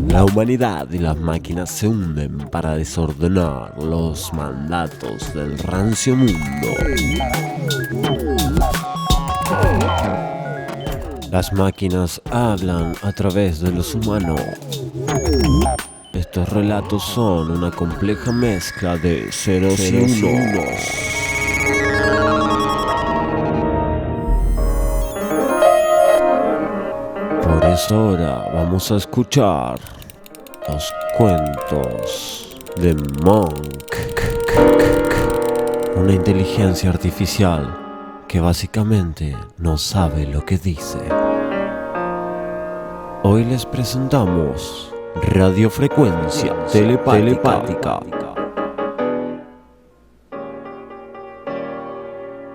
La humanidad y las máquinas se hunden para desordenar los mandatos del rancio mundo. Las máquinas hablan a través de los humanos. Estos relatos son una compleja mezcla de ceros y unos. Por eso ahora vamos a escuchar los cuentos de Monk, una inteligencia artificial que básicamente no sabe lo que dice. Hoy les presentamos Radiofrecuencia Telepática.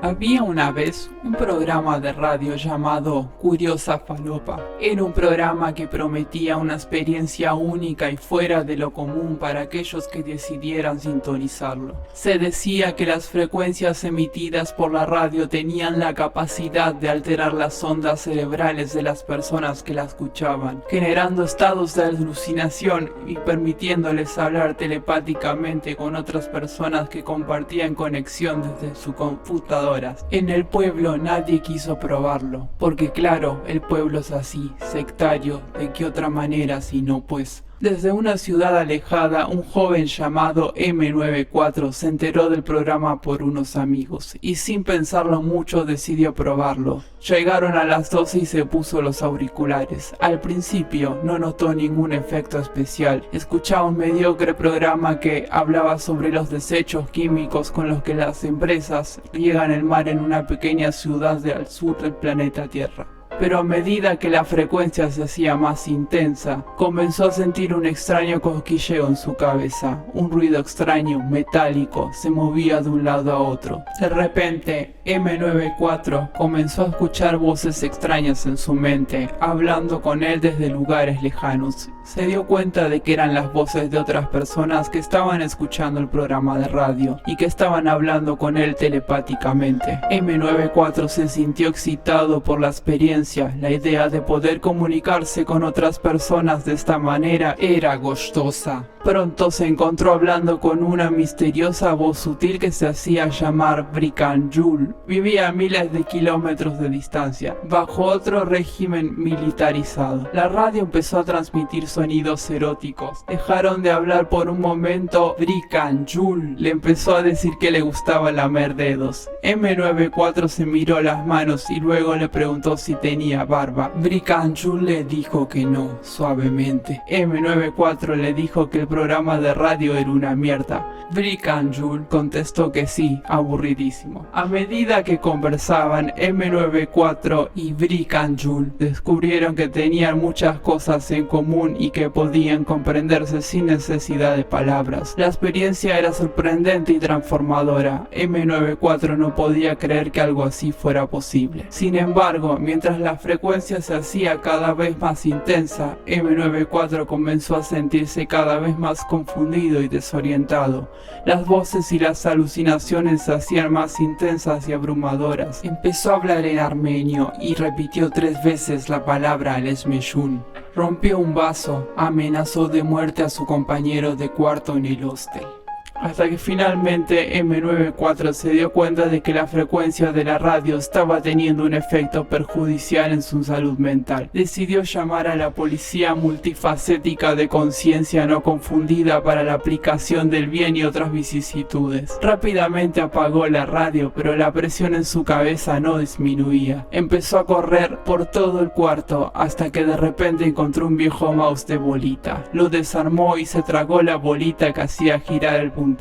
Había una vez un programa de radio llamado Curiosa Falopa. Era un programa que prometía una experiencia única y fuera de lo común para aquellos que decidieran sintonizarlo. Se decía que las frecuencias emitidas por la radio tenían la capacidad de alterar las ondas cerebrales de las personas que la escuchaban, generando estados de alucinación y permitiéndoles hablar telepáticamente con otras personas que compartían conexión desde su computadora. En el pueblo nadie quiso probarlo, porque claro, el pueblo es así, sectario, ¿de qué otra manera si no pues? Desde una ciudad alejada, un joven llamado M94 se enteró del programa por unos amigos y sin pensarlo mucho decidió probarlo. Llegaron a las 12 y se puso los auriculares. Al principio no notó ningún efecto especial. Escuchaba un mediocre programa que hablaba sobre los desechos químicos con los que las empresas riegan el mar en una pequeña ciudad al sur del planeta Tierra. Pero a medida que la frecuencia se hacía más intensa, comenzó a sentir un extraño cosquilleo en su cabeza. Un ruido extraño, metálico, se movía de un lado a otro. De repente, M94 comenzó a escuchar voces extrañas en su mente, hablando con él desde lugares lejanos. Se dio cuenta de que eran las voces de otras personas que estaban escuchando el programa de radio y que estaban hablando con él telepáticamente. M94 se sintió excitado por la experiencia. La idea de poder comunicarse con otras personas de esta manera era gustosa. Pronto se encontró hablando con una misteriosa voz sutil que se hacía llamar Bricanjul. Vivía a miles de kilómetros de distancia, bajo otro régimen militarizado. La radio empezó a transmitir sonidos eróticos. Dejaron de hablar por un momento. Bricanjul le empezó a decir que le gustaba lamer dedos. M94 se miró las manos y luego le preguntó si tenía barba. Bricanjul le dijo que no, suavemente. M94 le dijo que el programa de radio era una mierda. Bricanjul contestó que sí, aburridísimo. A medida que conversaban, M94 y Bricanjul descubrieron que tenían muchas cosas en común y que podían comprenderse sin necesidad de palabras. La experiencia era sorprendente y transformadora. M94 no podía creer que algo así fuera posible. Sin embargo, mientras la frecuencia se hacía cada vez más intensa, M94 comenzó a sentirse cada vez más confundido y desorientado. Las voces y las alucinaciones se hacían más intensas y abrumadoras. Empezó a hablar en armenio y repitió 3 veces la palabra Lesmeshun. Rompió un vaso, amenazó de muerte a su compañero de cuarto en el hostel. Hasta que finalmente M94 se dio cuenta de que la frecuencia de la radio estaba teniendo un efecto perjudicial en su salud mental. Decidió llamar a la policía multifacética de conciencia no confundida para la aplicación del bien y otras vicisitudes. Rápidamente apagó la radio, pero la presión en su cabeza no disminuía. Empezó a correr por todo el cuarto hasta que de repente encontró un viejo mouse de bolita. Lo desarmó y se tragó la bolita que hacía girar el puntero.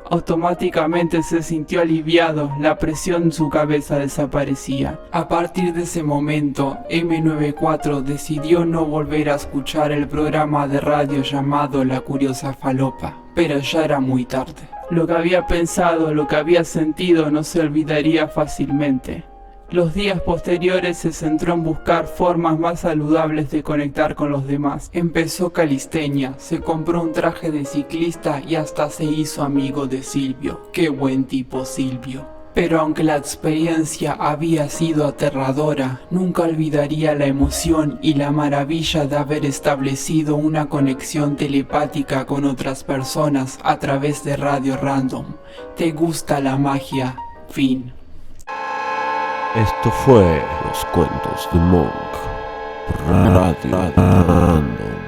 Automáticamente se sintió aliviado, la presión en su cabeza desaparecía. A partir de ese momento, M94 decidió no volver a escuchar el programa de radio llamado La Curiosa Falopa, pero ya era muy tarde. Lo que había pensado, lo que había sentido no se olvidaría fácilmente. Los días posteriores se centró en buscar formas más saludables de conectar con los demás. Empezó calistenia, se compró un traje de ciclista y hasta se hizo amigo de Silvio. ¡Qué buen tipo Silvio! Pero aunque la experiencia había sido aterradora, nunca olvidaría la emoción y la maravilla de haber establecido una conexión telepática con otras personas a través de Radio Random. ¿Te gusta la magia? Fin. Esto fue Los Cuentos de Monk. Radio Random.